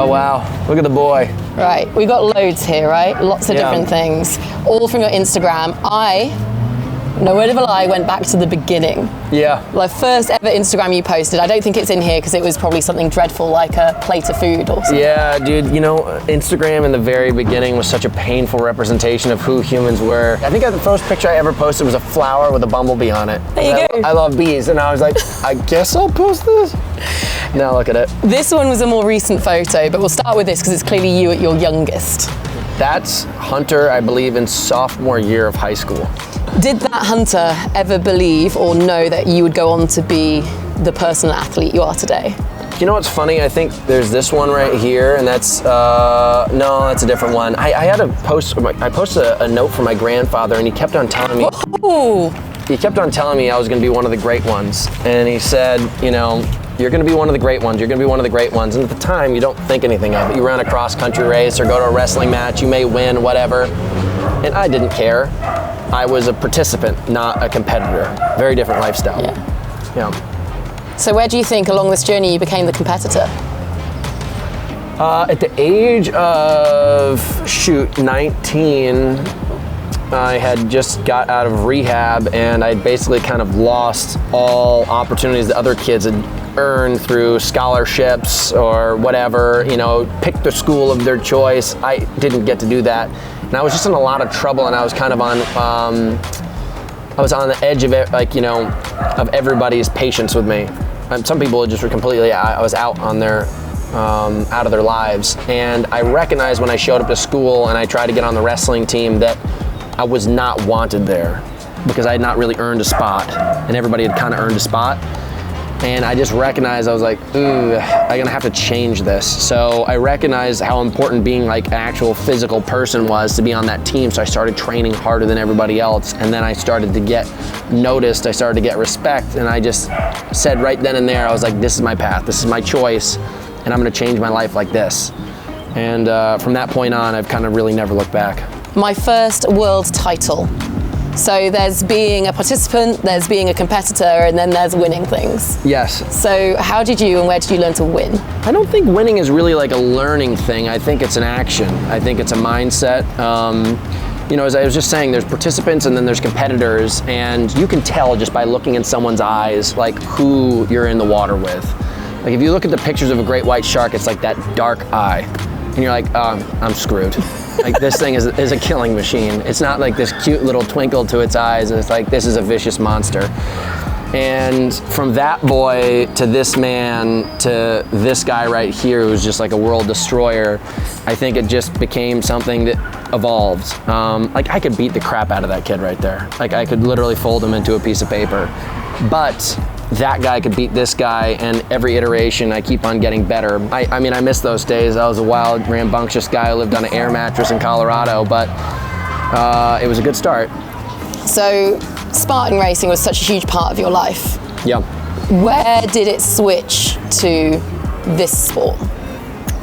wow. Look at the boy. Right, we got loads here, right? Lots of different things, all from your Instagram. No word of a lie, went back to the beginning. Yeah. Like first ever Instagram you posted. I don't think it's in here because it was probably something dreadful like a plate of food or something. Yeah, dude, you know, Instagram in the very beginning was such a painful representation of who humans were. I think the first picture I ever posted was a flower with a bumblebee on it. There you go. I love bees, and I was like, I guess I'll post this. Now look at it. This one was a more recent photo, but we'll start with this because it's clearly you at your youngest. That's Hunter, I believe, in sophomore year of high school. Did that Hunter ever believe or know that you would go on to be the personal athlete you are today? You know what's funny? I think there's this one right here, and that's, no, that's a different one. I had a post, I posted a note from my grandfather, and he kept on telling me, Ooh. he kept on telling me I was gonna be one of the great ones. And he said, you know, you're gonna be one of the great ones, you're gonna be one of the great ones. And at the time, you don't think anything of it. You run a cross-country race or go to a wrestling match, you may win, whatever. And I didn't care. I was a participant, not a competitor. Very different lifestyle. Yeah. So where do you think along this journey you became the competitor? At the age of, 19, I had just got out of rehab, and I basically kind of lost all opportunities that other kids had earned through scholarships or whatever, you know, pick the school of their choice. I didn't get to do that. And I was just in a lot of trouble, and I was kind of on, I was on the edge of it, like, you know, of everybody's patience with me. Some people just were completely, I was out on their, out of their lives. And I recognized when I showed up to school and I tried to get on the wrestling team that I was not wanted there because I had not really earned a spot, and everybody had kind of earned a spot. And I just recognized, I was like, ooh, I'm gonna have to change this. So I recognized how important being like an actual physical person was to be on that team. So I started training harder than everybody else. And then I started to get noticed, I started to get respect. And I just said right then and there, I was like, this is my path, this is my choice, and I'm gonna change my life like this. And from that point on, I've kind of really never looked back. My first world title. So there's being a participant, there's being a competitor, and then there's winning things. Yes. So how did you and where did you learn to win? I don't think winning is really like a learning thing. I think it's an action. I think it's a mindset. You know, as I was just saying, there's participants and then there's competitors, and you can tell just by looking in someone's eyes, like who you're in the water with. Like if you look at the pictures of a great white shark, it's like that dark eye. And you're like, I'm screwed. Like this thing is a killing machine. It's not like this cute little twinkle to its eyes, and it's like, this is a vicious monster. And from that boy to this man to this guy right here who's just like a world destroyer, I think it just became something that evolved. Like I could beat the crap out of that kid right there. Like I could literally fold him into a piece of paper. But that guy could beat this guy, and every iteration I keep on getting better. I mean, I miss those days. I was a wild, rambunctious guy who lived on an air mattress in Colorado, but it was a good start. So Spartan racing was such a huge part of your life. Yeah. Where did it switch to this sport?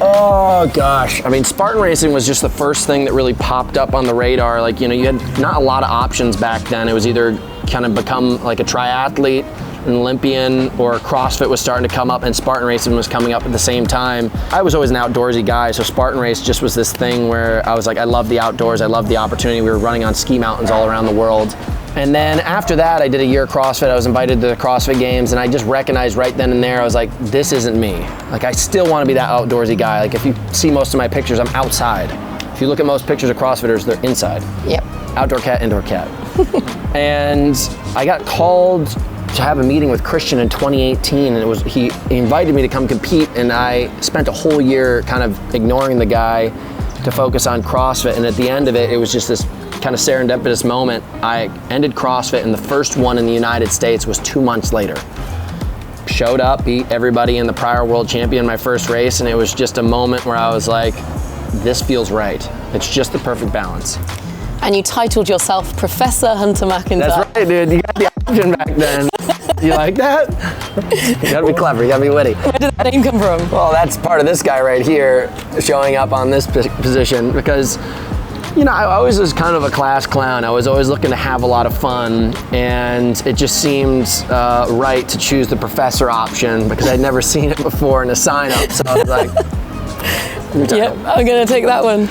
Oh gosh, I mean, Spartan racing was just the first thing that really popped up on the radar. Like, you know, you had not a lot of options back then. It was either kind of become like a triathlete, an Olympian, or CrossFit was starting to come up, and Spartan racing was coming up at the same time. I was always an outdoorsy guy, so Spartan race just was this thing where I was like, I love the outdoors, I love the opportunity. We were running on ski mountains all around the world. And then after that, I did a year of CrossFit. I was invited to the CrossFit Games, and I just recognized right then and there, I was like, this isn't me. Like, I still want to be that outdoorsy guy. Like, if you see most of my pictures, I'm outside. If you look at most pictures of CrossFitters, they're inside. Yep. Outdoor cat, indoor cat. And I got called to have a meeting with Christian in 2018, and he invited me to come compete, and I spent a whole year kind of ignoring the guy to focus on CrossFit. And at the end of it, it was just this kind of serendipitous moment. I ended CrossFit, and the first one in the United States was 2 months later. Showed up, beat everybody in the prior world champion my first race, and it was just a moment where I was like, this feels right. It's just the perfect balance. And you titled yourself Professor Hunter McIntyre. That's right, dude. You got the option back then. You like that? You gotta be clever, you gotta be witty. Where did that name come from? Well, that's part of this guy right here showing up on this position, because, you know, I always was kind of a class clown. I was always looking to have a lot of fun, and it just seemed right to choose the professor option because I'd never seen it before in a sign up. So I was like, Yep, I'm going to take that one.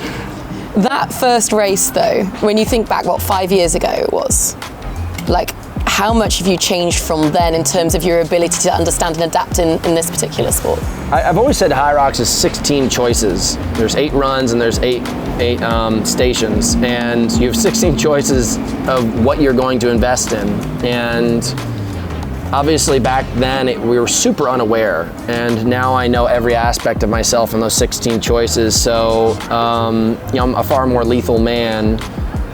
That first race, though, when you think back, 5 years ago it was, like, how much have you changed from then in terms of your ability to understand and adapt in this particular sport? I've always said Hyrox is 16 choices. There's 8 runs and there's eight stations, and you have 16 choices of what you're going to invest in. And obviously back then we were super unaware, and now I know every aspect of myself in those 16 choices. So I'm a far more lethal man.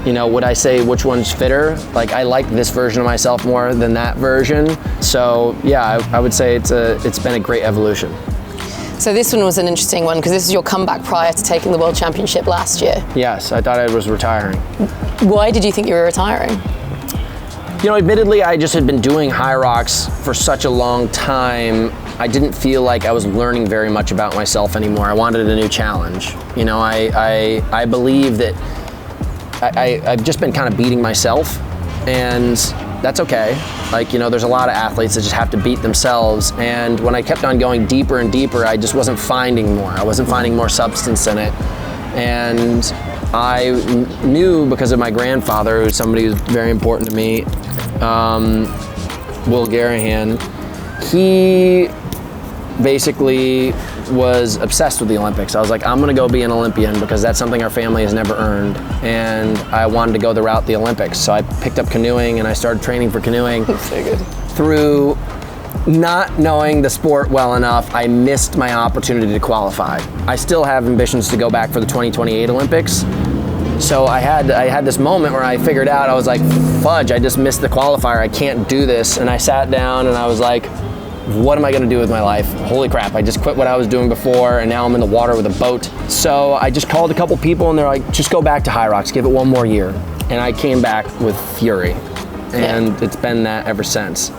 Would I say which one's fitter? Like, I like this version of myself more than that version. So yeah, I would say it's been a great evolution. So this one was an interesting one because this is your comeback prior to taking the World Championship last year. Yes, I thought I was retiring. Why did you think you were retiring? Admittedly, I just had been doing Hyrox for such a long time. I didn't feel like I was learning very much about myself anymore. I wanted a new challenge. I believe that I've just been kind of beating myself, and that's okay. There's a lot of athletes that just have to beat themselves, and when I kept on going deeper and deeper, I just wasn't finding more. I wasn't finding more substance in it, and I knew because of my grandfather, who's somebody who's very important to me, Will Garahan, he basically was obsessed with the Olympics. I was like, I'm gonna go be an Olympian because that's something our family has never earned, and I wanted to go the route of the Olympics. So I picked up canoeing and I started training for canoeing. So good. Through not knowing the sport well enough, I missed my opportunity to qualify. I still have ambitions to go back for the 2028 Olympics. So I had this moment where I figured out, I was like, fudge, I just missed the qualifier, I can't do this. And I sat down and I was like, what am I gonna do with my life? Holy crap, I just quit what I was doing before and now I'm in the water with a boat. So I just called a couple people and they're like, just go back to Hyrox, give it one more year. And I came back with fury. And it's been that ever since.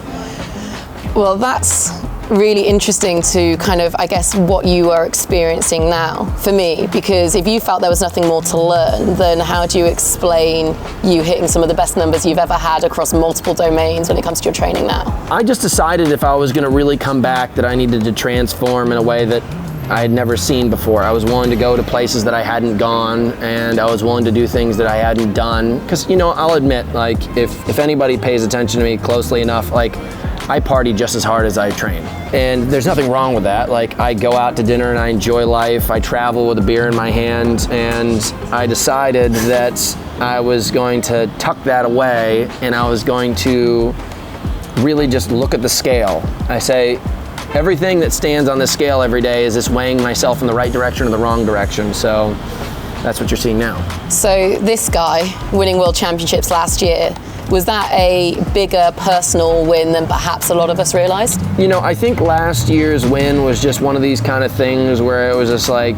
Well, that's really interesting to kind of, I guess, what you are experiencing now for me, because if you felt there was nothing more to learn, then how do you explain you hitting some of the best numbers you've ever had across multiple domains when it comes to your training now? I just decided if I was going to really come back that I needed to transform in a way that I had never seen before. I was willing to go to places that I hadn't gone, and I was willing to do things that I hadn't done. Because, I'll admit, like, if anybody pays attention to me closely enough, like, I party just as hard as I train. And there's nothing wrong with that. Like, I go out to dinner and I enjoy life. I travel with a beer in my hand, and I decided that I was going to tuck that away and I was going to really just look at the scale. I say, everything that stands on the scale every day is just weighing myself in the right direction or the wrong direction. So that's what you're seeing now. So this guy winning World Championships last year, was that a bigger personal win than perhaps a lot of us realized? I think last year's win was just one of these kind of things where it was just like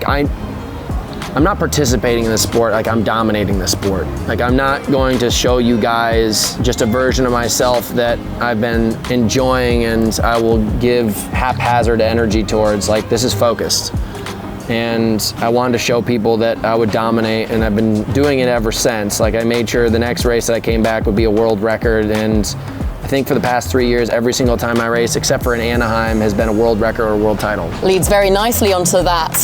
I'm not participating in the sport, like I'm dominating the sport. Like, I'm not going to show you guys just a version of myself that I've been enjoying and I will give haphazard energy towards. Like, this is focused. And I wanted to show people that I would dominate, and I've been doing it ever since. Like, I made sure the next race that I came back would be a world record, and I think for the past 3 years, every single time I race, except for in Anaheim, has been a world record or a world title. Leads very nicely onto that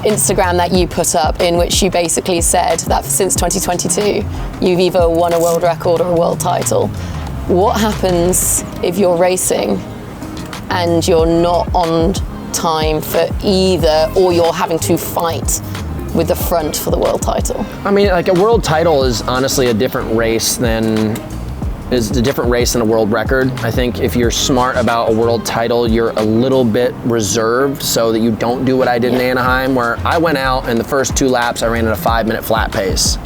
Instagram that you put up, in which you basically said that since 2022, you've either won a world record or a world title. What happens if you're racing and you're not on time for either, or you're having to fight with the front for the world title? I mean, like, a world title is honestly a different race than a world record. I think if you're smart about a world title, you're a little bit reserved so that you don't do what I did in Anaheim, where I went out and the first 2 laps I ran at a 5-minute flat pace,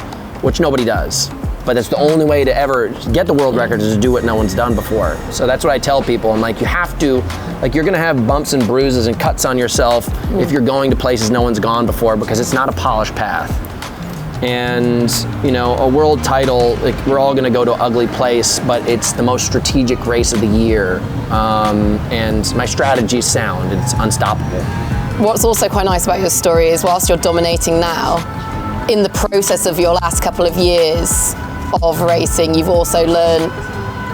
which nobody does. But that's the only way to ever get the world record, is to do what no one's done before. So that's what I tell people. I'm like, you have to, like, you're gonna have bumps and bruises and cuts on yourself if you're going to places no one's gone before, because it's not a polished path. And, a world title, like, we're all gonna go to an ugly place, but it's the most strategic race of the year. And my strategy is sound, it's unstoppable. What's also quite nice about your story is, whilst you're dominating now, in the process of your last couple of years of racing, you've also learned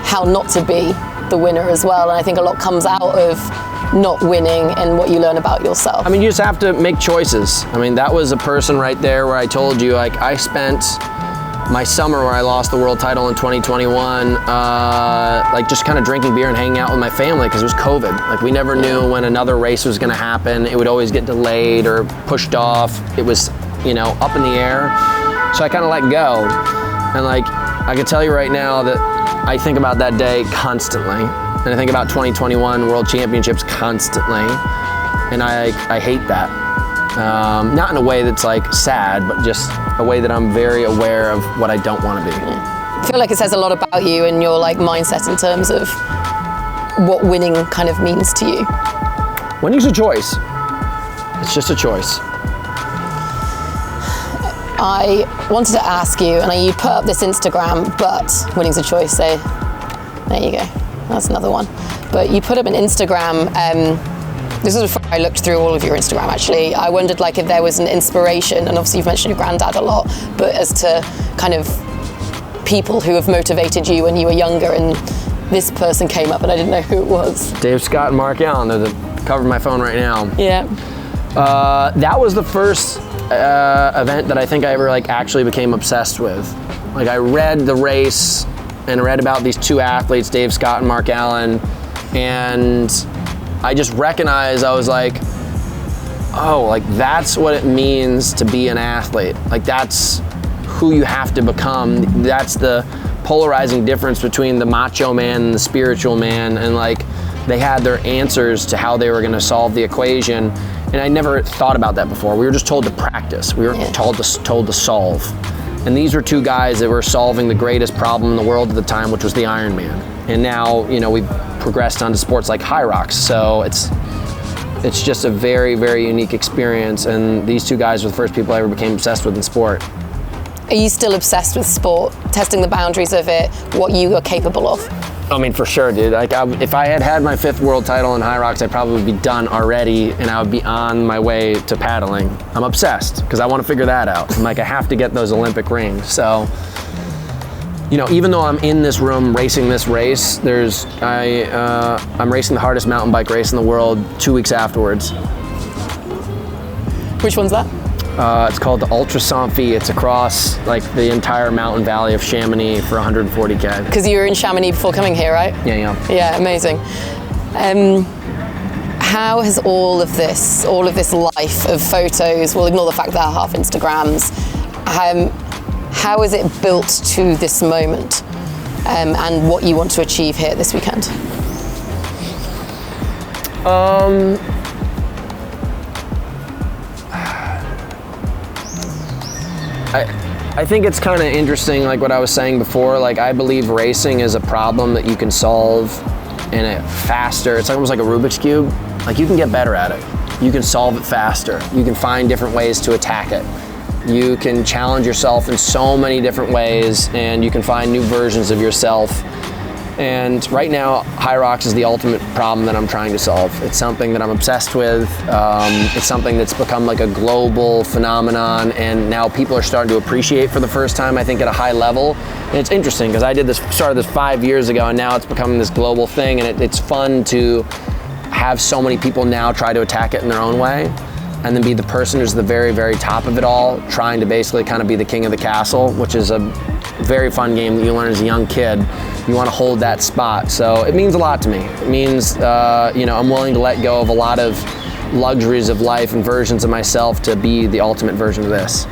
how not to be the winner as well. And I think a lot comes out of not winning and what you learn about yourself? I mean, you just have to make choices. I mean, that was a person right there where I told you, like, I spent my summer where I lost the world title in 2021, like just kind of drinking beer and hanging out with my family because it was COVID. Like, we never knew when another race was going to happen. It would always get delayed or pushed off. It was, you know, up in the air. So I kind of let go. And like, I can tell you right now that I think about that day constantly. And I think about 2021 World Championships constantly. And I hate that. Not in a way that's like sad, but just a way that I'm very aware of what I don't want to be. I feel like it says a lot about you and your like mindset in terms of what winning kind of means to you. Winning's a choice. It's just a choice. I wanted to ask you, and you put up this Instagram, but winning's a choice, so there you go. That's another one. But you put up an Instagram, this was before I looked through all of your Instagram actually. I wondered like if there was an inspiration, and obviously you've mentioned your granddad a lot, but as to kind of people who have motivated you when you were younger, and this person came up and I didn't know who it was. Dave Scott and Mark Allen, they're the cover of my phone right now. Yeah. That was the first event that I think I ever like actually became obsessed with. Like, I read the race and read about these two athletes, Dave Scott and Mark Allen, and I just recognized, I was like, oh, like that's what it means to be an athlete. Like, that's who you have to become. That's the polarizing difference between the macho man and the spiritual man. And like, they had their answers to how they were gonna solve the equation. And I never thought about that before. We were just told to practice. We were told to solve. And these were two guys that were solving the greatest problem in the world at the time, which was the Ironman. And now, you know, we've progressed onto sports like Hyrox. So it's just a very, very unique experience. And these two guys were the first people I ever became obsessed with in sport. Are you still obsessed with sport, testing the boundaries of it, what you are capable of? I mean, for sure, dude. Like, if I had had my 5th world title in Hyrox, I'd probably be done already, and I would be on my way to paddling. I'm obsessed because I want to figure that out. I'm like, I have to get those Olympic rings. So, you know, even though I'm in this room racing this race, I'm racing the hardest mountain bike race in the world 2 weeks afterwards. Which one's that? It's called the Ultra Somfy. It's across like the entire mountain valley of Chamonix for 140K. Because you were in Chamonix before coming here, right? Yeah. Yeah, amazing. How has all of this life of photos, we'll ignore the fact that they're half Instagrams, how is it built to this moment and what you want to achieve here this weekend? I think it's kind of interesting, like what I was saying before. Like, I believe racing is a problem that you can solve in a faster, it's almost like a Rubik's Cube. Like, you can get better at it. You can solve it faster. You can find different ways to attack it. You can challenge yourself in so many different ways, and you can find new versions of yourself. And right now, Hyrox is the ultimate problem that I'm trying to solve. It's something that I'm obsessed with. It's something that's become like a global phenomenon, and now people are starting to appreciate for the first time, I think, at a high level. And it's interesting because I started this 5 years ago, and now it's becoming this global thing, and it's fun to have so many people now try to attack it in their own way, and then be the person who's the very, very top of it all, trying to basically kind of be the king of the castle, which is a very fun game that you learn as a young kid. You want to hold that spot. So it means a lot to me. It means, you know, I'm willing to let go of a lot of luxuries of life and versions of myself to be the ultimate version of this.